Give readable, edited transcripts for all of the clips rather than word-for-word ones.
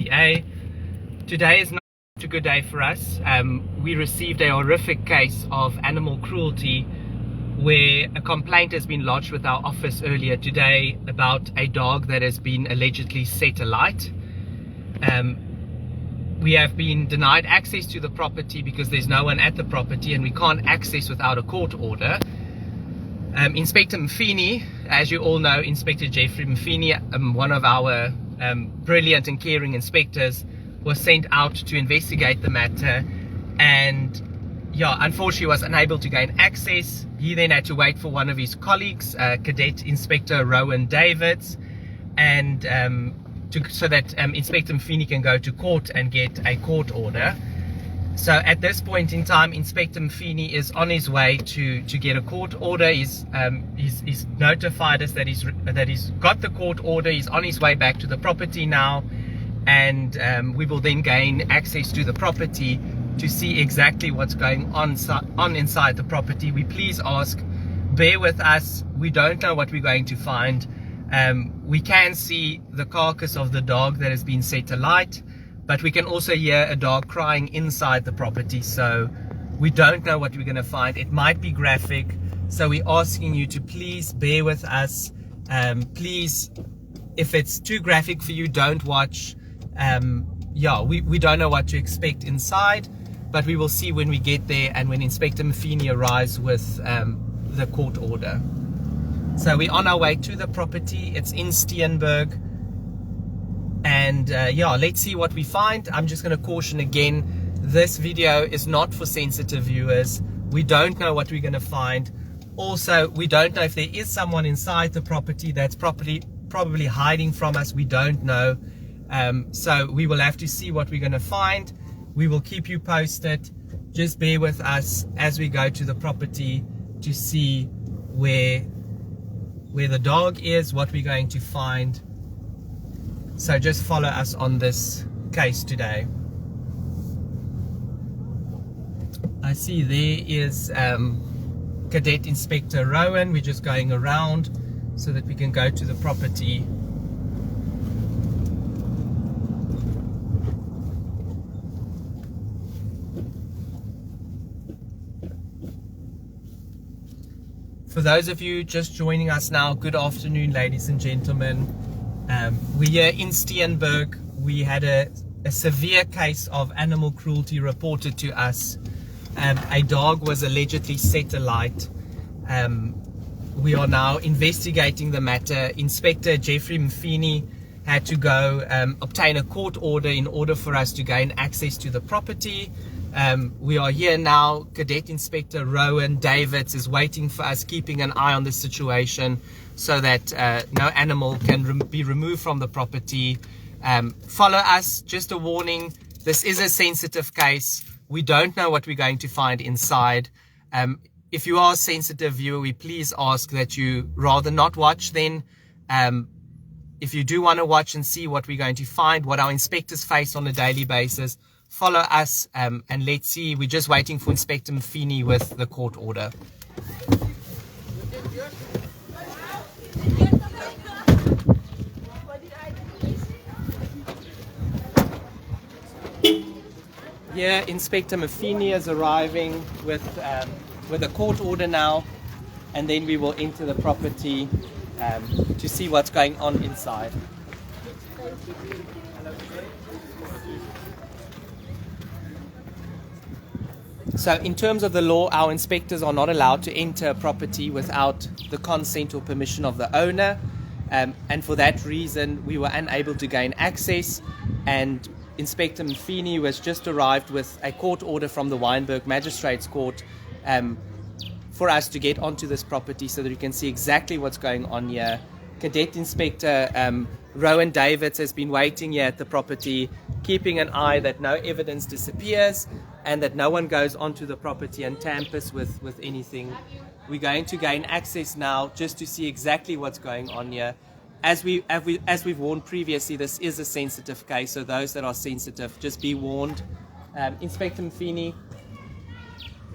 SPCA. Today is not a good day for us. We received a horrific case of animal cruelty where a complaint has been lodged with our office earlier today about a dog that has been allegedly set alight. We have been denied access to the property because there's no one at the property and we can't access without a court order. Inspector Mfini, as you all know, Inspector Jeffrey Mfini, one of our brilliant and caring inspectors, was sent out to investigate the matter, and unfortunately was unable to gain access. He then had to wait for one of his colleagues, Cadet Inspector Rowan Davids, and so that Inspector Mfini can go to court and get a court order. So at this point in time, Inspector Mfini is on his way to get a court order. He's notified us that he's got the court order. He's on his way back to the property now, and we will then gain access to the property to see exactly what's going on inside the property. We please ask, bear with us. We don't know what we're going to find. We can see the carcass of the dog that has been set alight, but we can also hear a dog crying inside the property, so we don't know what we're going to find. It might be graphic, so we're asking you to please bear with us. Please, if it's too graphic for you, don't watch. We don't know what to expect inside, but we will see when we get there and when Inspector Mfini arrives with the court order. So we're on our way to the property. It's in Steenberg. And let's see what we find. I'm just going to caution again, this video is not for sensitive viewers. We don't know what we're going to find. Also, we don't know if there is someone inside the property that's probably hiding from us. We don't know. So we will have to see what we're going to find. We will keep you posted. Just bear with us as we go to the property to see where the dog is, what we're going to find. So just follow us on this case today. I see there is Cadet Inspector Rowan. We're just going around so that we can go to the property. For those of you just joining us now, good afternoon, ladies and gentlemen. We're here in Steenberg. We had a severe case of animal cruelty reported to us. A dog was allegedly set alight. We are now investigating the matter. Inspector Jeffrey Mfini had to go obtain a court order in order for us to gain access to the property. We are here now. Cadet Inspector Rowan Davids is waiting for us, keeping an eye on the situation so that no animal can be removed from the property. Follow us. Just a warning, this is a sensitive case. We don't know what we're going to find inside. If you are a sensitive viewer, we please ask that you rather not watch then. If you do want to watch and see what we're going to find, what our inspectors face on a daily basis, follow us and let's see. We're just waiting for Inspector Mfini with the court order. Here, Inspector Mfini is arriving with a court order now, and then we will enter the property to see what's going on inside. So in terms of the law, our inspectors are not allowed to enter a property without the consent or permission of the owner, and for that reason we were unable to gain access, and Inspector Mfini was just arrived with a court order from the Wynberg Magistrates Court for us to get onto this property so that we can see exactly what's going on here. Cadet Inspector Rowan Davids has been waiting here at the property, keeping an eye that no evidence disappears and that no one goes onto the property and tampers with anything. We're going to gain access now just to see exactly what's going on here. As we've warned previously, this is a sensitive case, so those that are sensitive, just be warned. Inspector Mfini,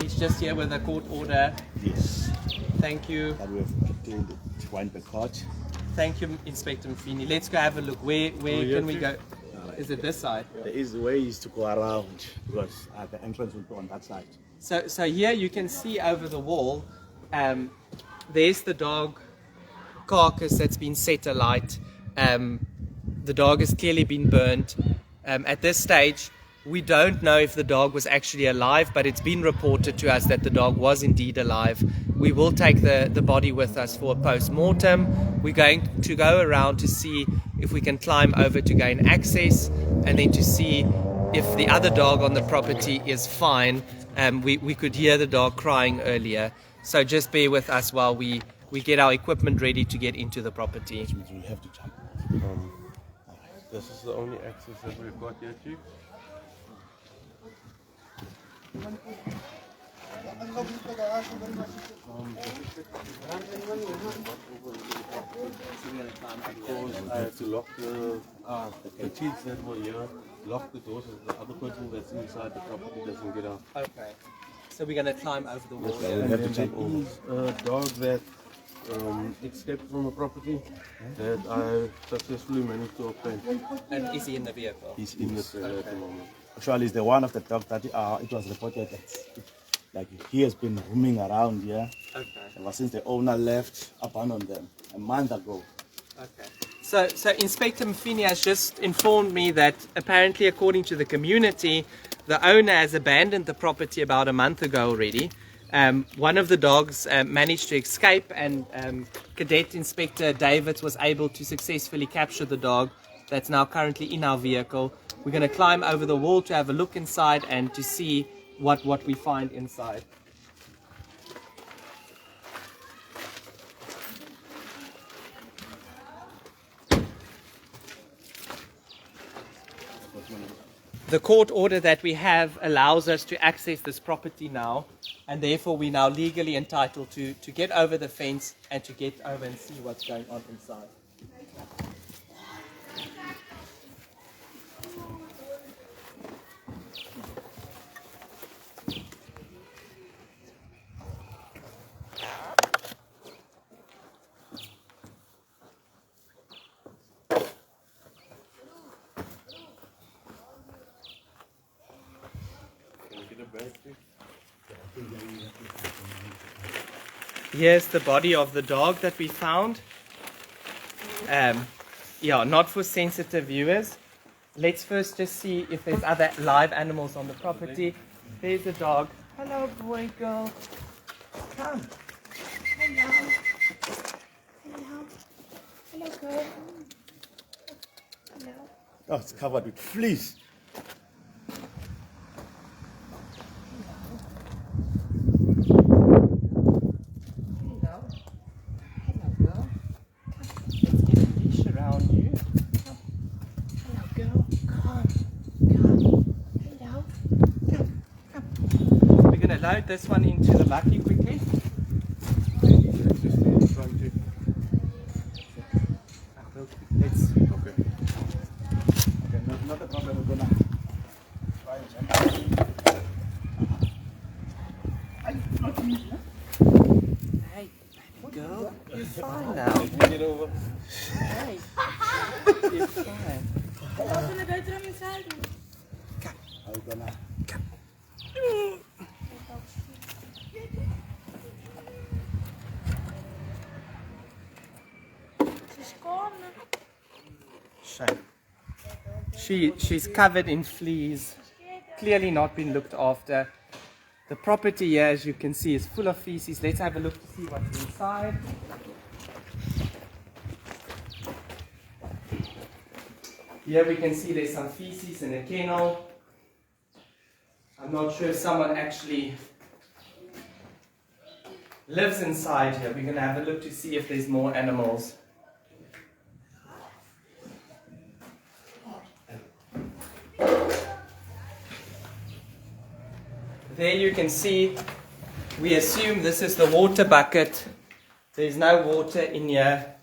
he's just here with a court order. Yes. Thank you. That we have obtained at Wynberg Court. Thank you, Inspector Mfini. Let's go have a look. Where can we go? Is it this side? There is ways to go around because the entrance will be on that side. So here you can see over the wall, there's the dog carcass that's been set alight. The dog has clearly been burnt. At this stage, we don't know if the dog was actually alive, but it's been reported to us that the dog was indeed alive. We will take the body with us for a post-mortem. We're going to go around to see if we can climb over to gain access, and then to see if the other dog on the property is fine. We could hear the dog crying earlier, so just bear with us while we get our equipment ready to get into the property. We have to jump. This is the only access that we've got here, Chief. Because I had to lock the kids that were here, lock the doors so the other person that's inside the property doesn't get out. Okay. So we're going to climb over the wall. We have to jump There over. is a dog that escaped from a property that I successfully managed to obtain. And is he in the vehicle? He's In the trailer at the moment. Actually, it's the one of the dog that it was reported that he has been roaming around here Okay. ever since the owner left, abandoned them a month ago. Okay. So Inspector Mfini has just informed me that apparently, according to the community, the owner has abandoned the property about a month ago already. One of the dogs managed to escape, and Cadet Inspector Davids was able to successfully capture the dog that's now currently in our vehicle. We're going to climb over the wall to have a look inside and to see what we find inside. The court order that we have allows us to access this property now, and therefore we're now legally entitled to get over the fence and to get over and see what's going on inside. Here's the body of the dog that we found. Yeah, not for sensitive viewers. Let's first just see if there's other live animals on the property. There's a dog. Hello, boy, girl. Come. Hello. Hello. Hello, girl. Hello. Oh, it's covered with fleas. Hello. Hello, girl. Let's get a leash around you. Come. Hello, girl. Come. Come. Hello. Come. Come. We're going to load this one into the bucky quickly. Let's. Okay. Okay, not a problem. We're gonna try and jump. Hey, baby girl. You're fine now. Get over. Hey. You're fine. Open the bedroom inside. We're gonna. She's gone. Shame. She's covered in fleas, clearly not been looked after. The property here, as you can see, is full of feces. Let's have a look to see what's inside. Here we can see there's some feces in a kennel. I'm not sure if someone actually lives inside here. We're going to have a look to see if there's more animals. There you can see, we assume this is the water bucket. There's no water in here.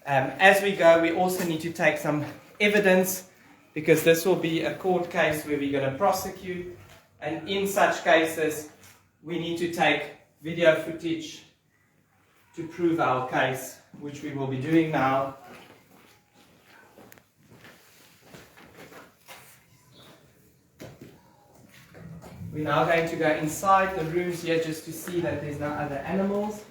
As we go, we also need to take some evidence, because this will be a court case where we're going to prosecute, and in such cases we need to take video footage to prove our case, which we will be doing now. We're now going to go inside the rooms here just to see that there's no other animals.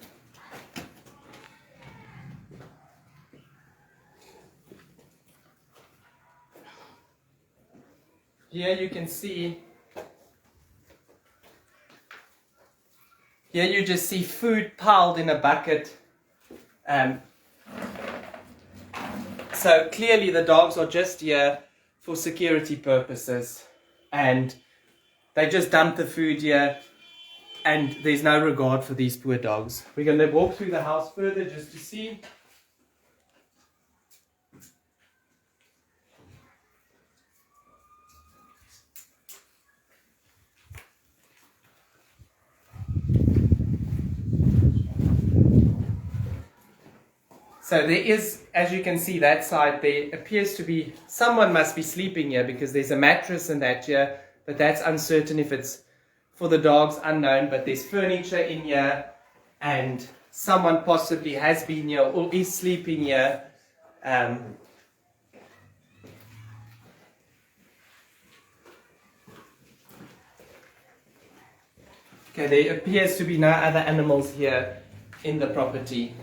Here you can see, here you just see food piled in a bucket. So clearly the dogs are just here for security purposes, and they just dump the food here, and there's no regard for these poor dogs. We're going to walk through the house further just to see. So there is, as you can see that side, there appears to be, someone must be sleeping here because there's a mattress and that here, but that's uncertain if it's for the dogs, unknown, but there's furniture in here and someone possibly has been here or is sleeping here. Okay, there appears to be no other animals here in the property.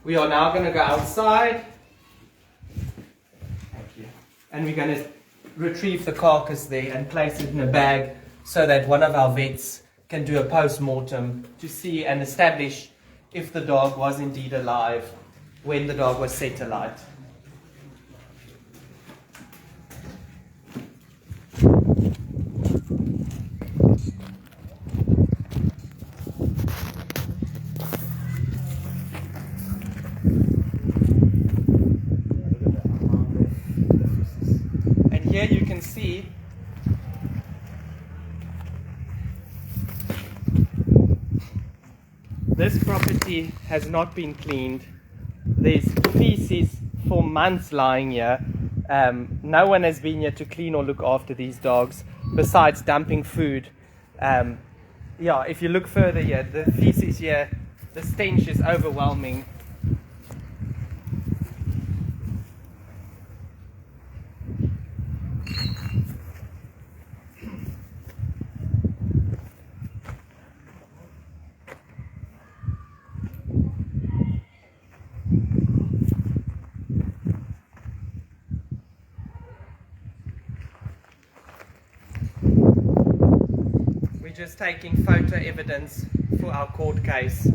We are now going to go outside. Thank you. And we're going to retrieve the carcass there and place it in a bag so that one of our vets can do a post-mortem to see and establish if the dog was indeed alive when the dog was set alight. Here you can see this property has not been cleaned. There's feces for months lying here. No one has been here to clean or look after these dogs besides dumping food. Yeah, if you look further here, the feces here, the stench is overwhelming. Just taking photo evidence for our court case.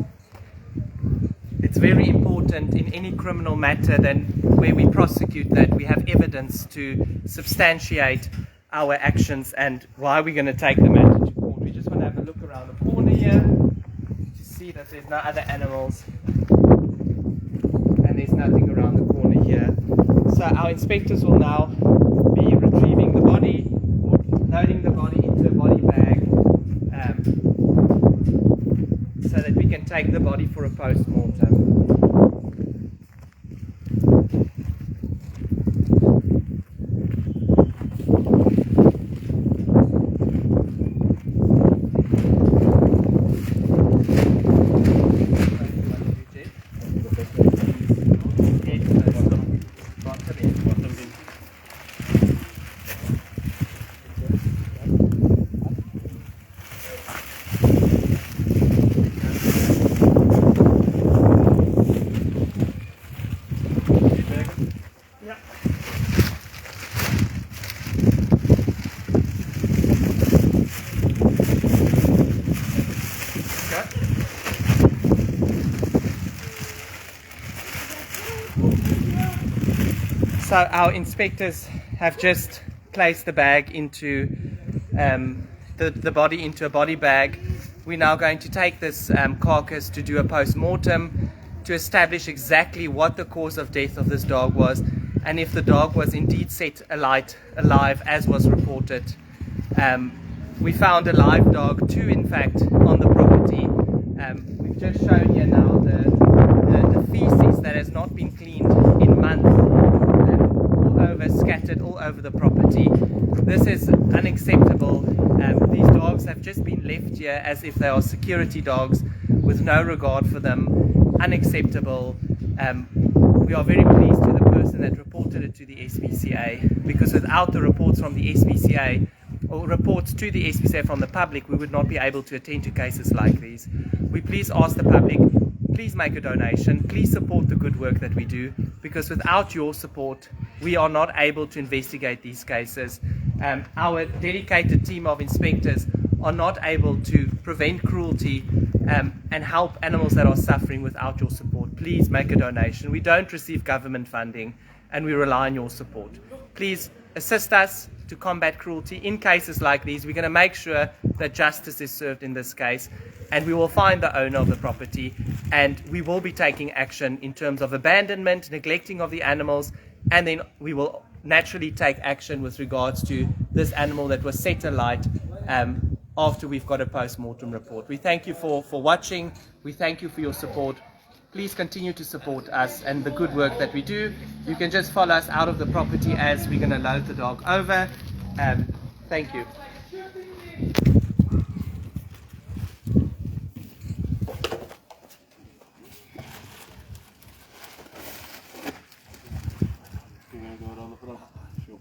It's very important in any criminal matter that where we prosecute that we have evidence to substantiate our actions and why we're going to take the matter to court. We just want to have a look around the corner here to see that there's no other animals and there's nothing around the corner here. So our inspectors will now be retrieving the body, or loading the body into a body bag, so that we can take the body for a post-mortem. So our inspectors have just placed the bag into the body into a body bag. We're now going to take this carcass to do a post-mortem to establish exactly what the cause of death of this dog was and if the dog was indeed set alight, alive as was reported. We found a live dog too, in fact, on the property. We've just shown here now the feces that has not been cleaned in months, scattered all over the property. This is unacceptable. These dogs have just been left here as if they are security dogs with no regard for them. Unacceptable. We are very pleased to the person that reported it to the SPCA, because without the reports from the SPCA or reports to the SPCA from the public, we would not be able to attend to cases like these. We please ask the public, please make a donation, please support the good work that we do, because without your support, we are not able to investigate these cases. Our dedicated team of inspectors are not able to prevent cruelty and help animals that are suffering without your support. Please make a donation. We don't receive government funding, and we rely on your support. Please assist us to combat cruelty in cases like these. We're going to make sure that justice is served in this case, and we will find the owner of the property, and we will be taking action in terms of abandonment, neglecting of the animals, and then we will naturally take action with regards to this animal that was set alight after we've got a post-mortem report. We thank you for watching. We thank you for your support. Please continue to support us and the good work that we do. You can just follow us out of the property as we're going to load the dog over. Thank you. Can I go around the front? Sure.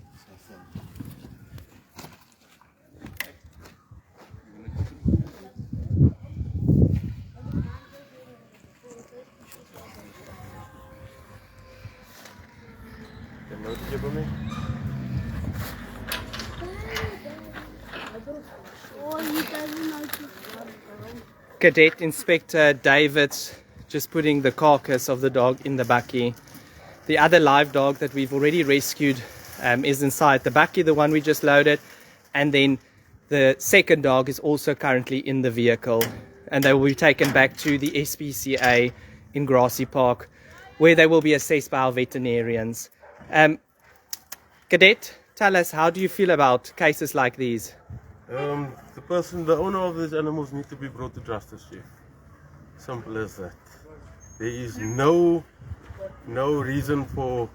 Cadet Inspector Davids just putting the carcass of the dog in the bakkie. The other live dog that we've already rescued is inside the bakkie, the one we just loaded, and then the second dog is also currently in the vehicle, and they will be taken back to the SPCA in Grassy Park, where they will be assessed by our veterinarians. Cadet, tell us, how do you feel about cases like these? The owner of these animals need to be brought to justice, Chief. Simple as that. There is no reason for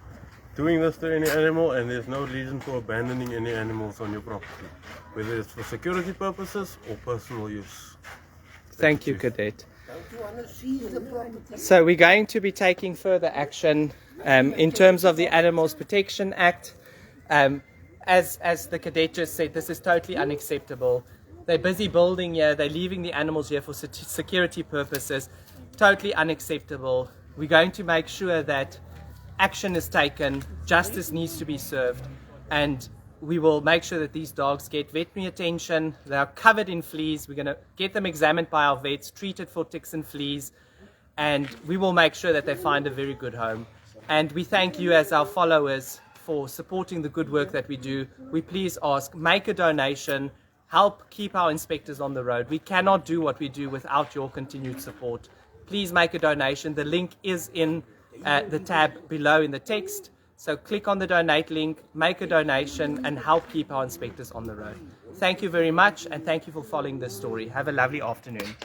doing this to any animal, and there's no reason for abandoning any animals on your property, whether it's for security purposes or personal use. Thank you, Cadet. So we're going to be taking further action in terms of the Animals Protection Act. As the cadet just said, this is totally unacceptable. They're busy building here, they're leaving the animals here for security purposes. Totally unacceptable. We're going to make sure that action is taken, justice needs to be served, and we will make sure that these dogs get veterinary attention. They are covered in fleas. We're going to get them examined by our vets, treated for ticks and fleas, and we will make sure that they find a very good home. And we thank you as our followers for supporting the good work that we do. We please ask, make a donation, help keep our inspectors on the road. We cannot do what we do without your continued support. Please make a donation. The link is in the tab below in the text. So click on the donate link, make a donation, and help keep our inspectors on the road. Thank you very much, and thank you for following this story. Have a lovely afternoon.